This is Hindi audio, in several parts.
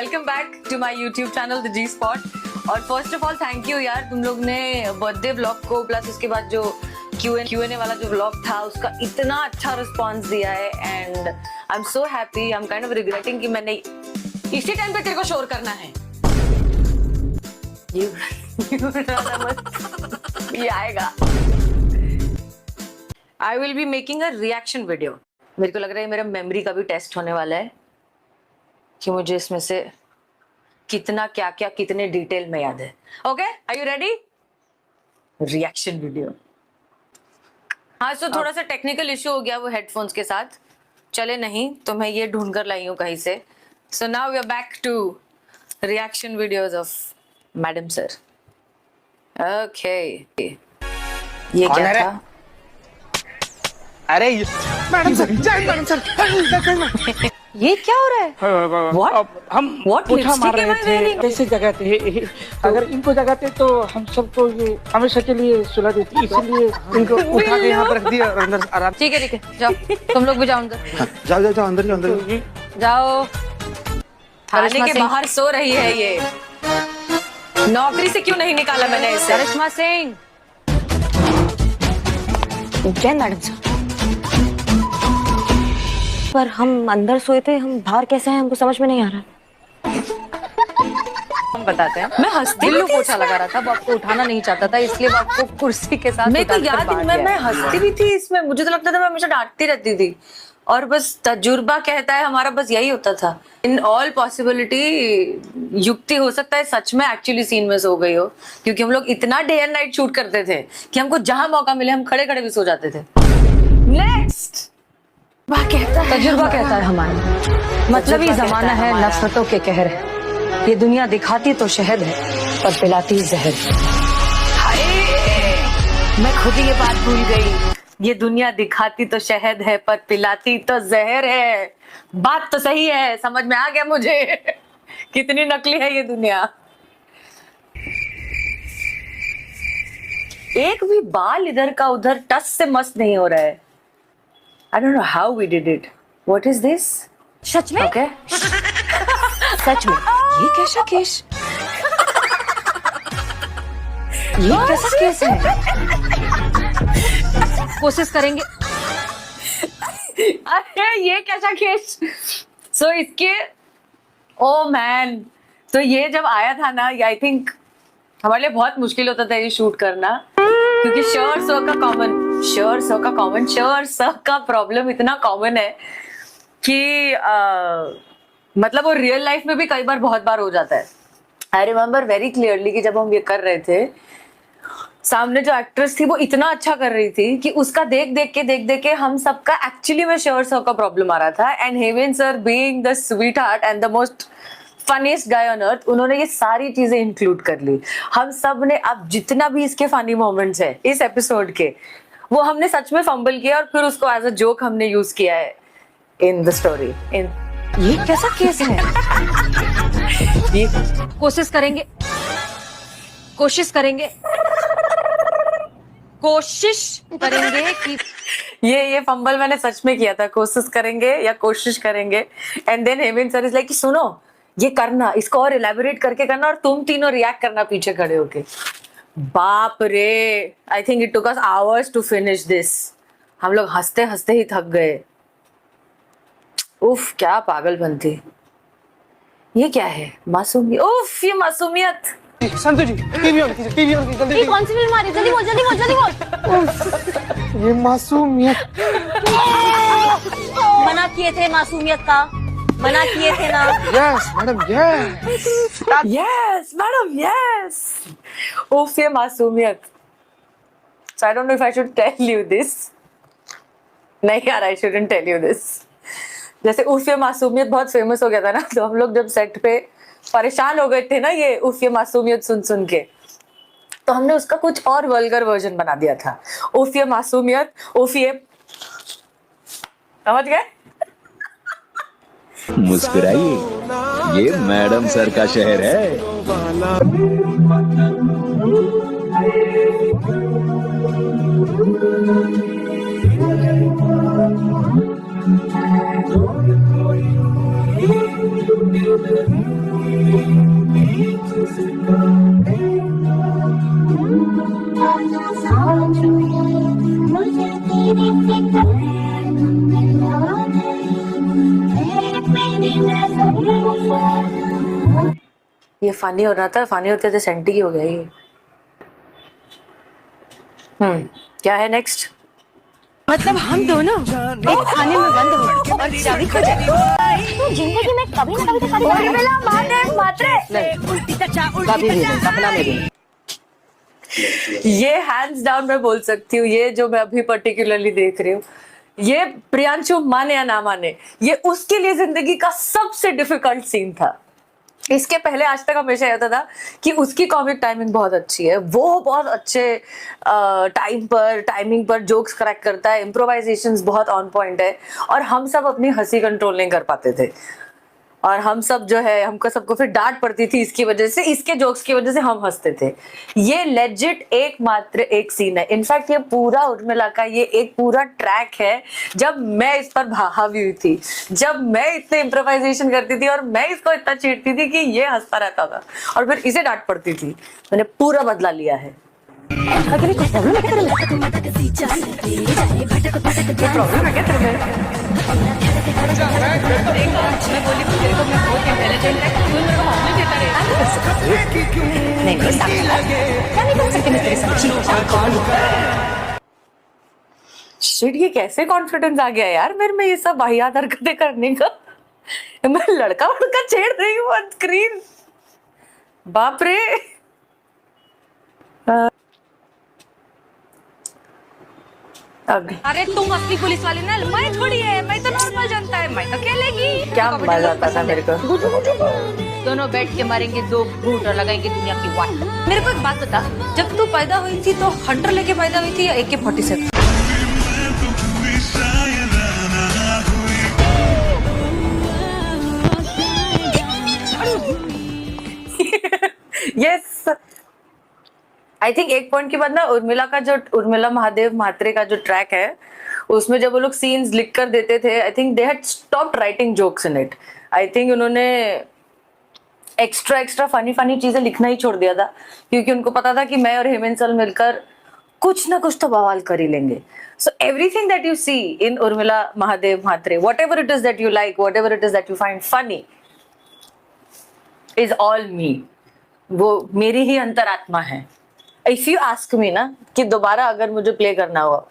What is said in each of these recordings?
Welcome back to my YouTube channel the G spot. और first of all thank you यार, तुम लोग ने बर्थडे व्लॉग को प्लस उसके बाद जो Q&A वाला जो व्लॉग था उसका इतना अच्छा रिस्पांस दिया है and I am so happy. I am kind of regretting कि मैंने इसी टाइम पे तेरे को शोर करना है। ये आएगा। I will be making a reaction video. मेरे को लग रहा है मेरा मेमोरी का भी टेस्ट होने वाला है कि मुझे इसमें से कितना क्या क्या कितने डिटेल में याद है। Okay, are you ready? Reaction video. हाँ, सो थोड़ा सा टेक्निकल इशू हो गया वो हेडफोन्स के साथ, चले नहीं तो मैं ये ढूंढ कर लाई हूँ कहीं से। So now we are back to reaction videos of madam sir. Okay, ये क्या था? अरे मैडम सर, मैडम सर, ये क्या हो रहा है? What? हम उठा मार रहे थे, ऐसे जगाते अगर इनको जगाते तो हम सबको ये हमेशा के लिए सुला देती, इसलिए इनको उठा के यहाँ पर रख दिया और अंदर आराम। ठीक है, जाओ तुम लोग भी जाओ अंदर। जाओ अंदर जाओ। थाने के बाहर सो रही है ये। नौकरी से क्यों नहीं निकाला मैंने इसे? करिश्मा सिंह। जय मैडम सर। पर हम अंदर सोए थे, हम बाहर कैसे हैं हमको समझ में नहीं आ रहा। हम बताते हैं। मैं हंसती भी पोछा लगा रहा था, वो आपको उठाना नहीं चाहता था इसलिए वो आपको कुर्सी के साथ मेरे को याद है। मैं हंसती भी थी इसमें, मुझे तो लगता था मैं हमेशा डांटती रहती थी और बस तजुर्बा कहता है हमारा, बस यही होता था। इन ऑल पॉसिबिलिटी युक्ति हो सकता है सच में एक्चुअली सीन में सो गई हो, क्योंकि हम लोग इतना डे एंड नाइट शूट करते थे कि हमको जहां मौका मिले हम खड़े खड़े भी सो जाते थे। नेक्स्ट तजुर्बा कहता है हमारा, मतलब ही जमाना है नफरतों के कहर है। ये दुनिया दिखाती तो शहद है पर पिलाती जहर। मैं खुद ही ये बात भूल गई। ये दुनिया दिखाती तो शहद है पर पिलाती तो जहर है। बात तो सही है, समझ में आ गया मुझे कितनी नकली है ये दुनिया। एक भी बाल इधर का उधर टस से मस्त नहीं हो रहा है। I don't know how we did it. What is this? सच में? Okay. सच में? ये कैसा केस? ये कैसा केस है? कोशिश करेंगे। अरे ये कैसा केस? So इसके oh man, तो ये जब आया था ना, आई थिंक हमारे लिए बहुत मुश्किल होता था ये शूट करना, क्योंकि श्योर सर का प्रॉब्लम इतना कॉमन है कि मतलब वो रियल लाइफ में भी कई बार बहुत बार हो जाता है। आई रिमेम्बर वेरी क्लियरली कि जब हम ये कर रहे थे, सामने जो एक्ट्रेस थी वो इतना अच्छा कर रही थी कि उसका देख देख के हम सबका एक्चुअली में श्योर सर का प्रॉब्लम आ रहा था। And Hemant sir being the sweet heart and the most funniest guy on earth, उन्होंने ये सारी चीजें इंक्लूड कर ली। हम सब ने अब जितना भी इसके फनी मोमेंट्स है इस एपिसोड के, वो हमने सच में फंबल किया और फिर उसको एज अ जोक हमने यूज किया है इन द स्टोरी। ये कैसा केस है? ये कोशिश करेंगे कि ये फंबल मैंने सच में किया था। कोशिश करेंगे and then Hemant sir is like कि सुनो ये करना, इसको और इलेबोरेट करके करना और तुम तीनों रिएक्ट करना पीछे खड़े होके। बाप रे, I think it took us hours to finish this. हम लोग हंसते हंसते ही थक गए। उफ, क्या पागलपन थी। ये क्या है? मासूमियत। उफ, ये मासूमियत। संतु जी, टीवी ऑन कीजिए, जल्दी। ये कौन सी फिल्म आ रही है? जल्दी बोल। ये मासूमियत। मना किए थे मासूमियत का, मना किए थे ना। Yes madam, yes madam, yes. उफ, ये मासूमियत। So I don't know if I should tell you this. नहीं यार, I shouldn't tell you this. जैसे उफ ये मासूमियत बहुत फेमस हो गया था ना, तो हम लोग जब सेट पे परेशान हो गए थे ना ये उफ ये मासूमियत सुन के, तो हमने उसका कुछ और वल्गर वर्जन बना दिया था। उफ ये मासूमियत, उफ ये, समझ गए? मुस्कुराइए, ये मैडम सर का शहर है। ये फनी हो रहा था, फनी होते थे सेंटी ही हो गया ये। क्या है नेक्स्ट? मतलब हम दोनों एक खाने में बंद हो और चाबी खो जाए तो जिंदगी में कभी ना कभी तो शादी करेंगे। ये हैंड्स डाउन मैं बोल सकती हूँ, ये जो मैं अभी पर्टिकुलरली देख रही हूँ, ये प्रियांशु माने या ना माने, ये उसके लिए जिंदगी का सबसे डिफिकल्ट सीन था। इसके पहले आज तक हमेशा होता था कि उसकी कॉमिक टाइमिंग बहुत अच्छी है, वो बहुत अच्छे टाइमिंग पर जोक्स क्रैक करता है, इम्प्रोवाइजेशंस बहुत ऑन पॉइंट है, और हम सब अपनी हंसी कंट्रोल नहीं कर पाते थे, और हम सब जो है हमको सबको फिर डांट पड़ती थी इसकी वजह से, इसके जोक्स की वजह से हम हंसते थे। ये लेजिट एकमात्र एक सीन है, इनफैक्ट ये पूरा उर्मिला का ये एक पूरा ट्रैक है जब मैं इस पर हावी हुई थी, जब मैं इतने इम्प्रोवाइजेशन करती थी और मैं इसको इतना चीड़ती थी कि ये हंसता रहता था और फिर इसे डांट पड़ती थी। मैंने पूरा बदला लिया है। प्रॉब्लम है क्या तेरे में? शिट, ये कैसे कॉन्फिडेंस आ गया यार मेरे में ये सब वाहियात हरकतें करने का। मैं लड़का वड़का छेड़ रही हूँ ऑन स्क्रीन, बाप रे। अरे तुम असली पुलिस वाली ना, मैं थोड़ी है, मैं तो नॉर्मल जनता है, मैं तो खेलेगी। क्या मजा आता था मेरे को। दोनों बैठ के मारेंगे दो घूंट और लगाएंगे दुनिया की वाट। मेरे को एक बात बता, जब तू पैदा हुई थी तो हंटर लेके पैदा हुई थी या AK-47? यस, आई थिंक एक पॉइंट के बाद ना उर्मिला महादेव म्हात्रे का जो ट्रैक है उसमें जब वो लोग सीन्स लिख कर देते थे, I think they had stopped writing jokes in it. I think उन्होंने एक्स्ट्रा फनी चीजें लिखना ही छोड़ दिया था, क्योंकि उनको पता था कि मैं और हेमंत सल मिलकर कुछ ना कुछ तो बवाल कर ही लेंगे। So everything that you see in Urmila Mahadev Mhatre, whatever it is that you like, whatever it is that you find funny, is all me. वो मेरी ही अंतरात्मा है। इफ यू आस्क मी ना कि दोबारा अगर मुझे प्ले करना हुआ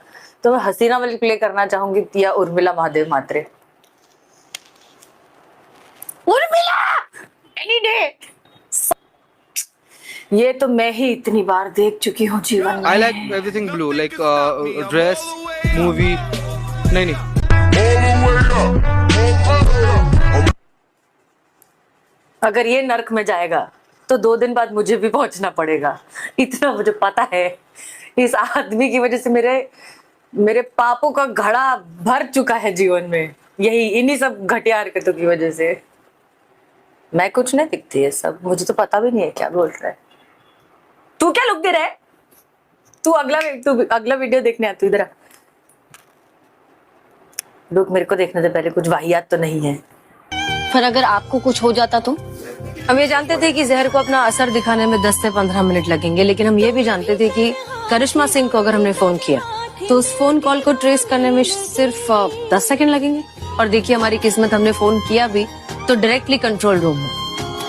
तो मैं हसीना वाली प्ले करना चाहूंगी या उर्मिला महादेव म्हात्रे। Urmila any day. ये तो मैं ही इतनी बार देख चुकी हूँ जीवन में। I like everything blue, like dress, movie. नहीं अगर ये नर्क में जाएगा तो 2 दिन बाद मुझे भी पहुंचना पड़ेगा, इतना मुझे पता है। इस आदमी की वजह से मेरे पापों का घड़ा भर चुका है जीवन में, यही इन्हीं सब घटिया हरकतों की वजह से। मैं कुछ नहीं दिखती है सब, मुझे तो पता भी नहीं है क्या बोल रहा है। तू क्या लुक दे रहा है? तू अगला वीडियो देखने आती इधर। लोग मेरे को देखने से पहले कुछ वाहियात तो नहीं है। पर अगर आपको कुछ हो जाता तो? हम ये जानते थे कि जहर को अपना असर दिखाने में 10 से 15 मिनट लगेंगे, लेकिन हम ये भी जानते थे कि करिश्मा सिंह को अगर हमने फोन किया तो उस फोन कॉल को ट्रेस करने में सिर्फ 10 सेकंड लगेंगे। और देखिए हमारी किस्मत, हमने फोन किया भी तो डायरेक्टली कंट्रोल रूम में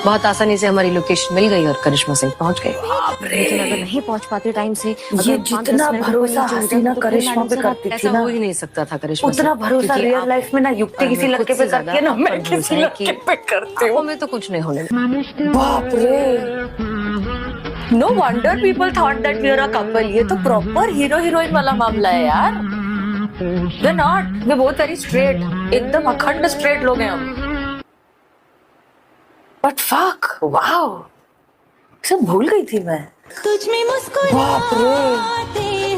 बहुत आसानी से हमारी लोकेशन मिल गई और करिश्मा सिंह पहुंच गए। लेकिन अगर नहीं पहुंच पाते टाइम से, ये जितना भरोसा हसीना करिश्मा पे करती थी ऐसा ना, हो ही नहीं सकता था करिश्मा से। उतना भरोसा क्योंकि रियल आप लाइफ में ना युक्ति किसी लड़के पे करती है ना मैं किसी लड़के पे करती हूँ। में तो कुछ नहीं होने। बाप रे, no wonder people thought that we are a couple. ये तो प्रॉपर हीरो हीरोइन वाला मामला है यार। We're not, we're both very straight, एकदम अखंड स्ट्रेट लोग हैं हम। बट फक, वाओ, सब भूल गई थी मैं। बाप रे,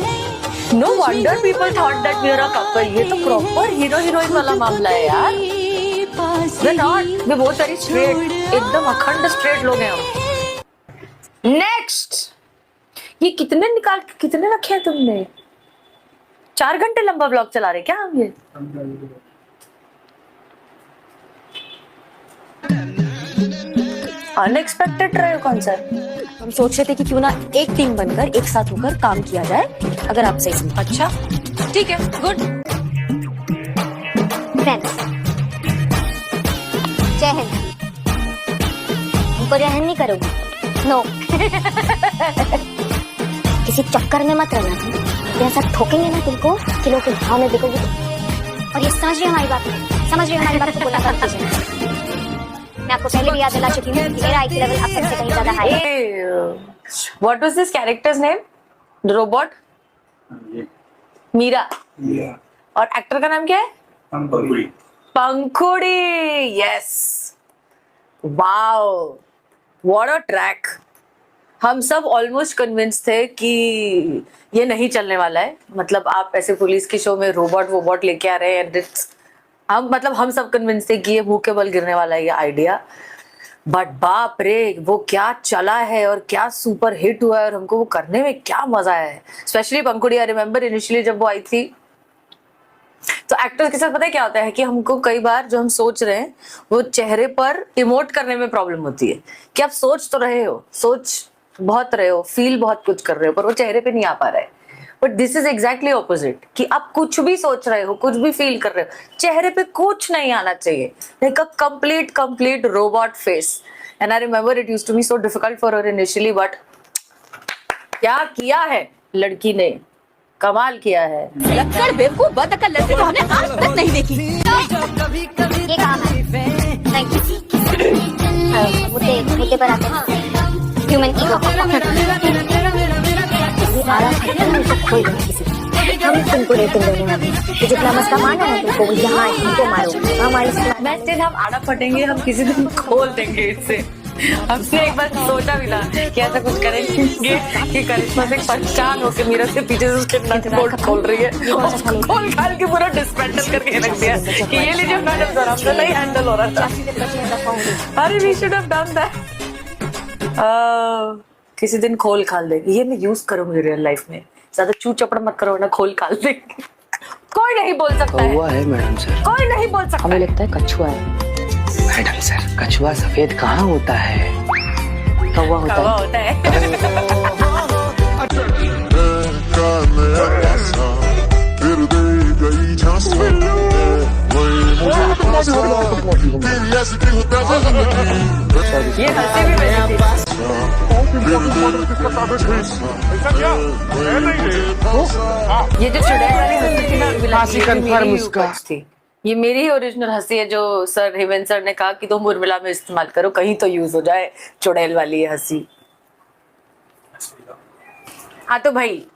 no wonder people thought that we are a couple. ये तो प्रॉपर हीरो हीरोइन वाला मामला है यार। We're not, we're both very straight, एकदम अखंड स्ट्रेट लोग हैं हम। नेक्स्ट, ये कितने रखे हैं तुमने? 4 घंटे लंबा ब्लॉग चला रहे क्या हम ये? अनएक्सपेक्टेड ट्रायल कौन सा? हम सोच रहे थे कि क्यों ना एक टीम बनकर एक साथ होकर काम किया जाए, अगर आप सही समझ। अच्छा ठीक है, गुड। फ्रेंड्स, जय हिंद। हमको जय हिंद नहीं करोगी? नो। किसी चक्कर में मत रहना तुम, ऐसा ठोकेंगे ना तुमको कि लोग भाव में बिकोगी तुम। और ये समझ रही हमारी बात, समझ रही हमारी बात को बोला कर दीजिए। मैं आपको पहले भी याद दिला चुकी हूँ कि मेरा आईक्यू लेवल आप सबसे कहीं ज्यादा हाई है। What was this character's name? The robot? Meera. और एक्टर का नाम क्या है? Pankhuri. Yes, wow, what a track. हम सब ऑलमोस्ट कन्विंस थे कि ये नहीं चलने वाला है। मतलब आप ऐसे पुलिस की शो में रोबोट वोबोट लेके आ रहे हैं, हम सब कन्विंस थे कि ये मुंह के बल गिरने वाला है ये आइडिया। बट बाप रे, वो क्या चला है और क्या सुपर हिट हुआ है, और हमको वो करने में क्या मजा आया है। Specially Pankhuri, I remember initially जब वो आई थी, तो एक्टर्स के साथ पता है क्या होता है कि हमको कई बार जो हम सोच रहे हैं वो चेहरे पर इमोट करने में प्रॉब्लम होती है कि आप सोच तो रहे हो, सोच बहुत रहे हो, फील बहुत कुछ कर रहे हो, पर वो चेहरे पे नहीं आ पा रहा है। But this is exactly opposite, कि आप कुछ भी सोच रहे हो, कुछ भी फील कर रहे हो, चेहरे पे कुछ नहीं आना चाहिए, like a complete robot face. And I remember it used to be so difficult for her initially, but क्या किया है लड़की ने, कमाल किया है। लक्कड़ बेवकूफ बदअकल लड़की तो हमने आज तक नहीं देखी। ये काम है। Thank you. मुद्दे पर आते हैं। Human ego. हम तुमको रेटिंग देने वाले हैं। जितना मस्का मारना है तुमको यहाँ तुमको मारो। हमारी मैं स्टिल हम आड़ा फटेंगे, हम किसी दिन खोल देंगे इससे। हमने एक बार सोचा भी था कि ऐसा कुछ करेंगे कि करिश्मा से परेशान होकर मीरा से पीछे से उसके नट बोल्ट खोल रही है, खोल खाल के पूरा डिस्मेंटल करके रख दिया कि ये लीजिए मैडम सर, हमसे नहीं हैंडल हो रहा था। अरे we should have done that. किसी दिन खोल खाल देंगे, ये मैं यूज करूंगी रियल लाइफ में। ज्यादा चू चपड़ मत करो ना, खोल खाल देंगे। कोई नहीं बोल सकता है मैडम सर, कोई नहीं बोल सकता। हमें लगता है कछुआ है। मैडम सर, कछुआ सफेद कहाँ होता है? कौवा होता कौवा है। होता है। ये हंसी भी वैसी थी। ये जो चुड़ैल वाली हंसी थी ना, हंसी confirm उसका। थी। ये मेरी ही ओरिजिनल हंसी है, जो सर हेमंत सर ने कहा कि तुम उर्मिला में इस्तेमाल करो, कहीं तो यूज हो जाए चुड़ैल वाली ये हंसी। हाँ तो भाई,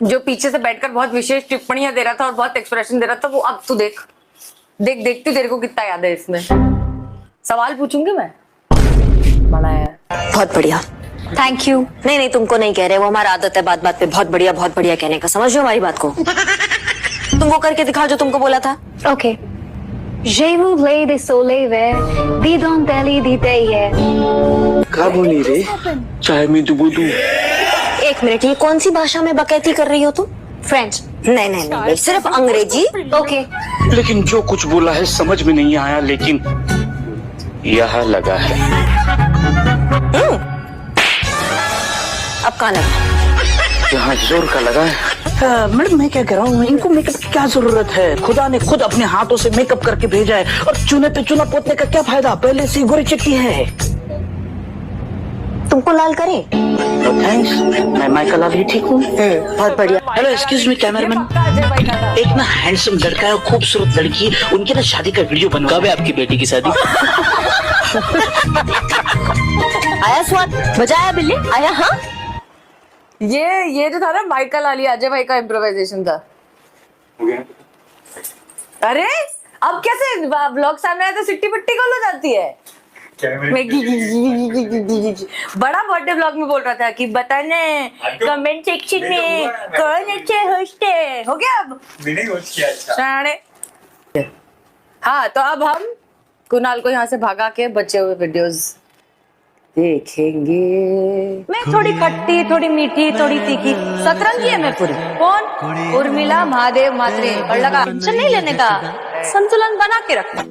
जो पीछे से बैठकर बहुत विशेष टिप्पणियां दे रहा था और बहुत एक्सप्रेशन दे रहा था, वो अब तू देखती तेरे को कितना याद है इसमें। सवाल पूछूंगी मैं, बड़ा है। बहुत बढ़िया, थैंक यू। नहीं तुमको नहीं कह रहे, वो हमारा आदत है बात बात पे बहुत बढ़िया कहने का। समझ लो हमारी बात को। तुम वो करके दिखाओ जो तुमको बोला था। ओके। जेवू ब्ले दे सोले वे दी डोंट टेली दी ते ये। क्या बोली रे? चाहे मैं तो बोलूं। एक मिनट, ये कौन सी भाषा में बकैती कर रही हो तुम? फ्रेंच। नहीं, सिर्फ अंग्रेजी। ओके। लेकिन जो कुछ बोला है समझ में नहीं आया, लेकिन यहाँ लगा है। अब कहाँ लगा? यहाँ जोर का लगा है। मैडम मैं क्या कह रहा हूँ, इनको मेकअप की क्या जरूरत है? खुदा ने खुद अपने हाथों से मेकअप करके भेजा है, और चूने पे चूना पोतने का क्या फायदा? पहले से गोरी चिट्टी है। तुमको लाल करे? थैंक्स, मैं माइकल अली ठीक हूँ। बहुत बढ़िया। हेलो एक्सक्यूज मी कैमरामैन, एक ना हैंडसम लड़का है और खूबसूरत लड़की, उनकी ना शादी का वीडियो बनवा। कब है आपकी बेटी की शादी? आया स्वाद, बजाया बिल्ली आया। हाँ, ये जो था ना माइकल अली अजय भाई का इम्प्रोवाइजेशन था। अरे अब कैसे ब्लॉग सामने आया तो सिट्टी पिट्टी कॉल हो जाती है। बड़ा बर्थडे ब्लॉग में बोल रहा था कि बताने कमेंट सेक्शन में कौन अच्छे होस्ट है। हो गया अब मैंने होस्ट किया। अच्छा, हाँ तो अब हम कुणाल को यहाँ से भगा के बचे हुए वीडियोस देखेंगे। मैं थोड़ी खट्टी, थोड़ी मीठी, थोड़ी तीखी, सतरंगी है मैं पूरी। कौन? उर्मिला महादेव मात्रे। और लगा टेंशन नहीं लेने का, संतुलन बना के रखना।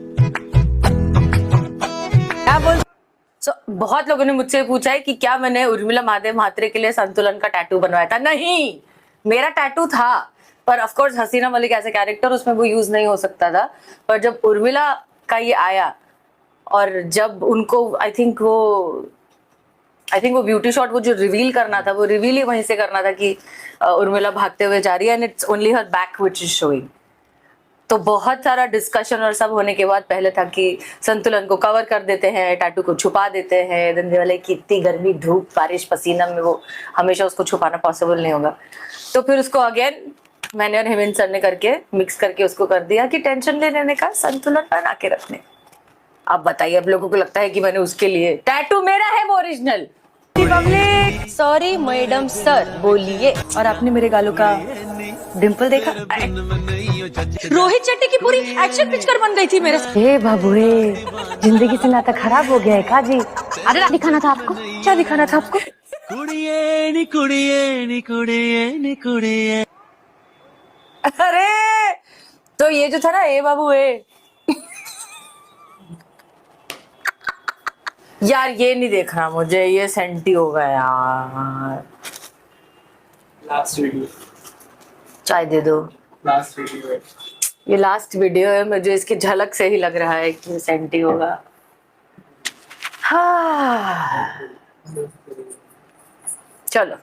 बहुत लोगों ने मुझसे पूछा है कि क्या मैंने उर्मिला महादेव म्हात्रे के लिए संतुलन का टैटू बनवाया था। नहीं, मेरा टैटू था, पर ऑफ कोर्स हसीना मलिक ऐसे कैरेक्टर उसमें वो यूज नहीं हो सकता था। पर जब उर्मिला का ये आया और जब उनको आई थिंक वो ब्यूटी शॉट वो जो रिवील करना था वो रिवील ही वहीं से करना था कि उर्मिला भागते हुए जा रही है and it's only her back which is showing. तो बहुत सारा डिस्कशन और सब होने के बाद पहले था कि संतुलन को कवर कर देते हैं, टैटू को छुपा देते हैं, धंधे वाले की इतनी गर्मी धूप बारिश पसीना में वो हमेशा उसको छुपाना पॉसिबल नहीं होगा। तो फिर उसको अगेन मैंने और हेमंत सर ने करके मिक्स करके उसको कर दिया कि टेंशन ले लेने का संतुलन बना के रखने। आप बताइए, अब लोगों को लगता है कि मैंने उसके लिए टैटू मेरा है वो original. Public sorry madam sir, बोलिए। और आपने मेरे गालों का डिंपल देखा? रोहित शेट्टी की पूरी एक्शन पिक्चर बन गई थी मेरे साथ। हे बाबूए, जिंदगी से नाता खराब हो गया है का जी? अरे दिखाना था आपको। क्या दिखाना था आपको? अरे तो ये जो था ना, ए बाबू ए यार ये नहीं देखना मुझे, ये सेंटी हो गया यार। लास्ट वीडियो, चाय दे दो। लास्ट वीडियो, ये लास्ट वीडियो है, मुझे इसकी झलक से ही लग रहा है कि सेंटी होगा। हाँ चलो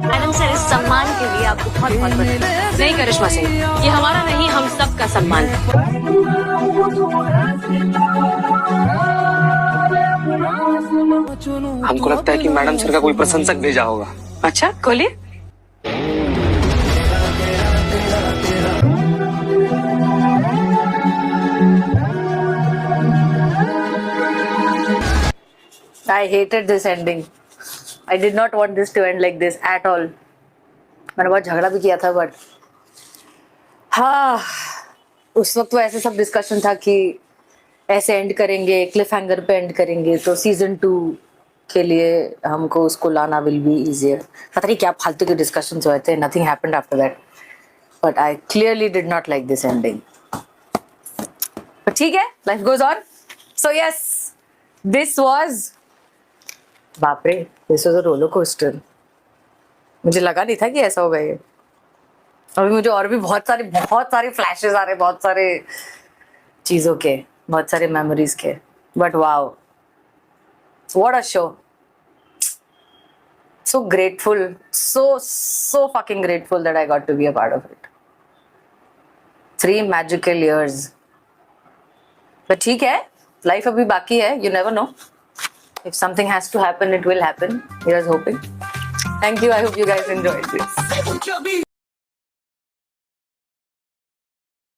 मैडम सर, इस सम्मान के लिए आपको बहुत बहुत बधाई। नहीं करिश्मा सिंह, ये हमारा नहीं हम सब का सम्मान है। हमको लगता है कि मैडम सर का कोई प्रशंसक भेजा होगा। अच्छा खोलिए। I hated this ending. I did not want this to end like this at all. मैंने बहुत झगड़ा भी किया था, बट हाँ उस वक्त वो ऐसे सब डिस्कशन था कि ऐसे एंड करेंगे, क्लिफ हैंगर पे एंड करेंगे, तो सीजन 2 के लिए हमको उसको लाना विल बी इजियर। पता नहीं क्या फालतू के डिस्कशंस हुए थे, nothing happened after that, but I clearly did not like this ending. पर ठीक है, life goes on. So yes, this was, बाप रे, this was a roller coaster. मुझे लगा नहीं था कि ऐसा होगा ये। अभी मुझे और भी बहुत सारे फ्लैशेस आ रहे, बहुत सारे चीजों के, बहुत सारे मेमोरीज के, but wow, what a show. So grateful, so fucking grateful that I got to be a part of it. 3 magical years. But ठीक है, life अभी बाकी है, you never know. If something has to happen, it will happen. Here's hoping. Thank you. I hope you guys enjoyed this.